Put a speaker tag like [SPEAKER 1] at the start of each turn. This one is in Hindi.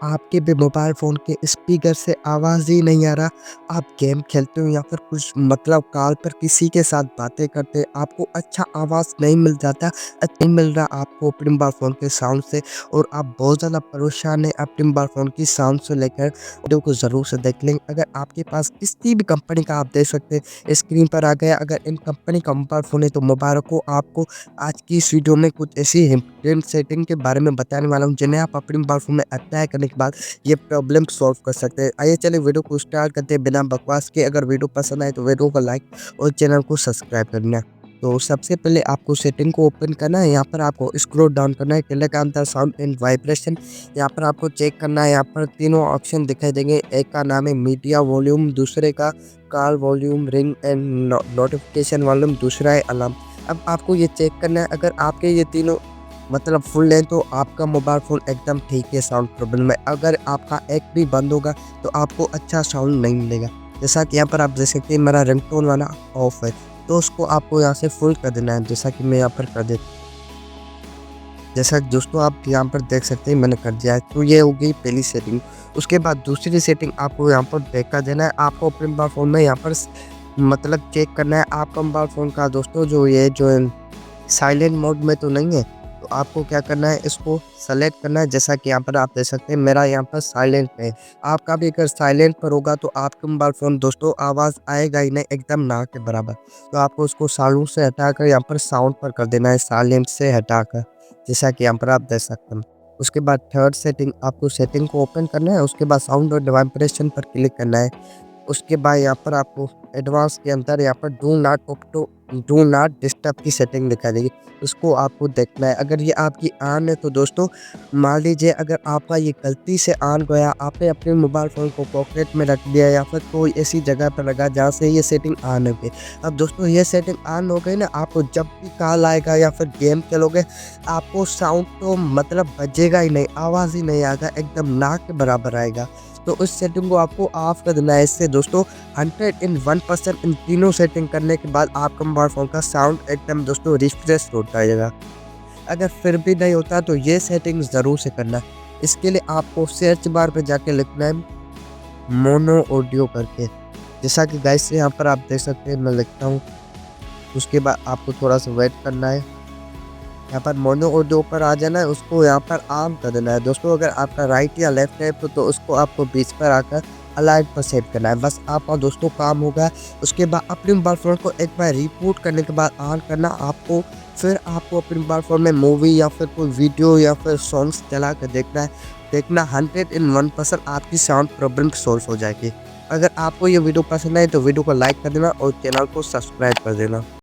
[SPEAKER 1] आपके भी मोबाइल फ़ोन के स्पीकर से आवाज़ ही नहीं आ रहा, आप गेम खेलते हो या फिर कुछ मतलब कॉल पर किसी के साथ बातें करते, आपको अच्छा आवाज़ नहीं मिल जाता, नहीं मिल रहा आपको अपने मोबाइल फ़ोन के साउंड से और आप बहुत ज़्यादा परेशान हैं अपने मोबाइल फ़ोन की साउंड से लेकर। वीडियो को ज़रूर से देख लें। अगर आपके पास किसी भी कंपनी का आप देख सकते हैं स्क्रीन पर आ गया, अगर इन कंपनी का मोबाइल फ़ोन है तो मुबारक हो आपको। आज की इस वीडियो में कुछ ऐसी इंपॉर्टेंट सेटिंग के बारे में बताने वाला हूँ जिन्हें आप अपने मोबाइल फ़ोन में अप्लाई करने के बाद ये प्रॉब्लम सॉल्व कर सकते हैं। आइए चलिए वीडियो को स्टार्ट करते हैं बिना बकवास के। अगर वीडियो पसंद आए तो वीडियो को लाइक और चैनल को सब्सक्राइब करना। तो सबसे पहले आपको सेटिंग को ओपन करना है। यहाँ पर आपको स्क्रॉल डाउन करना है, click on the sound and vibration. यहाँ पर आपको चेक करना है। यहाँ पर तीनों ऑप्शन दिखाई देंगे। एक का नाम है मीडिया वॉल्यूम, दूसरे का call volume, ring and notification volume, दूसरा है अलार्म। अब आपको ये चेक करना है, अगर आपके ये तीनों मतलब फुल है तो आपका मोबाइल फ़ोन एकदम ठीक है, साउंड प्रॉब्लम है। अगर आपका एक भी बंद होगा तो आपको अच्छा साउंड नहीं मिलेगा। जैसा कि यहाँ पर आप देख सकते हैं मेरा रिंगटोन वाला ऑफ है, तो उसको आपको यहाँ से फुल कर देना है, जैसा कि मैं यहाँ पर कर देता हूँ। जैसा दोस्तों आप यहाँ पर देख सकते हैं मैंने कर दिया है। तो ये हो गई पहली सेटिंग। उसके बाद दूसरी सेटिंग आपको यहाँ पर बैक कर देना है। आपको अपने मोबाइल फ़ोन में यहाँ पर मतलब चेक करना है आपका मोबाइल फ़ोन का दोस्तों जो साइलेंट मोड में तो नहीं है। तो आपको क्या करना है, इसको सेलेक्ट करना है। जैसा कि यहाँ पर आप देख सकते हैं मेरा यहाँ पर साइलेंट है। आपका भी अगर साइलेंट पर होगा तो आपका मोबाइल फ़ोन दोस्तों आवाज़ आएगा ही नहीं, एकदम ना के बराबर। तो आपको उसको साउंड से हटाकर यहाँ पर साउंड पर कर देना है, साइलेंट से हटाकर, जैसा कि यहाँ पर आप देख सकते हैं। उसके बाद थर्ड सेटिंग, आपको सेटिंग को ओपन करना है। उसके बाद साउंड और वाइब्रेशन पर क्लिक करना है। उसके बाद यहाँ पर आपको एडवांस के अंदर यहाँ पर डू नॉट डिस्टर्ब की सेटिंग दिखाई देगी, उसको आपको देखना है। अगर ये आपकी ऑन है तो दोस्तों मान लीजिए अगर आपका ये गलती से ऑन गया, आपने अपने मोबाइल फ़ोन को पॉकेट में रख दिया या फिर कोई ऐसी जगह पर लगा जहाँ से ये सेटिंग ऑन हो गई। अब दोस्तों ये सेटिंग ऑन हो गई ना, आपको जब भी कॉल आएगा या फिर गेम खेलोगे आपको साउंड तो मतलब बजेगा ही नहीं, आवाज़ ही नहीं आएगा, एकदम ना के बराबर आएगा। तो उस सेटिंग को आपको ऑफ कर देना है। इससे दोस्तों 101% इन तीनों सेटिंग करने के बाद आपका मोबाइल फ़ोन का साउंड एकदम दोस्तों रिफ्रेश होता जाएगा। अगर फिर भी नहीं होता तो ये सेटिंग ज़रूर से करना। इसके लिए आपको सर्च बार पे जाके लिखना है मोनो ऑडियो करके, जैसा कि गाइस यहाँ पर आप देख सकते हैं मैं लिखता हूँ। उसके बाद आपको थोड़ा सा वेट करना है। यहाँ पर मोनो ऑडियो पर आ जाना है, उसको यहाँ पर ऑन कर देना है। दोस्तों अगर आपका राइट या लेफ्ट है तो उसको आपको बीच पर आकर अलाइट पर सेट करना है। बस आपका दोस्तों काम होगा। उसके बाद अपने मोबाइल फ़ोन को एक बार रिबूट करने के बाद ऑन करना आपको। फिर आपको अपने मोबाइल फ़ोन में मूवी या फिर कोई वीडियो या फिर सॉन्ग्स चला कर देखना है। देखना 101% आपकी साउंड प्रॉब्लम सॉल्व हो जाएगी। अगर आपको ये वीडियो पसंद आए तो वीडियो को लाइक कर देना और चैनल को सब्सक्राइब कर देना।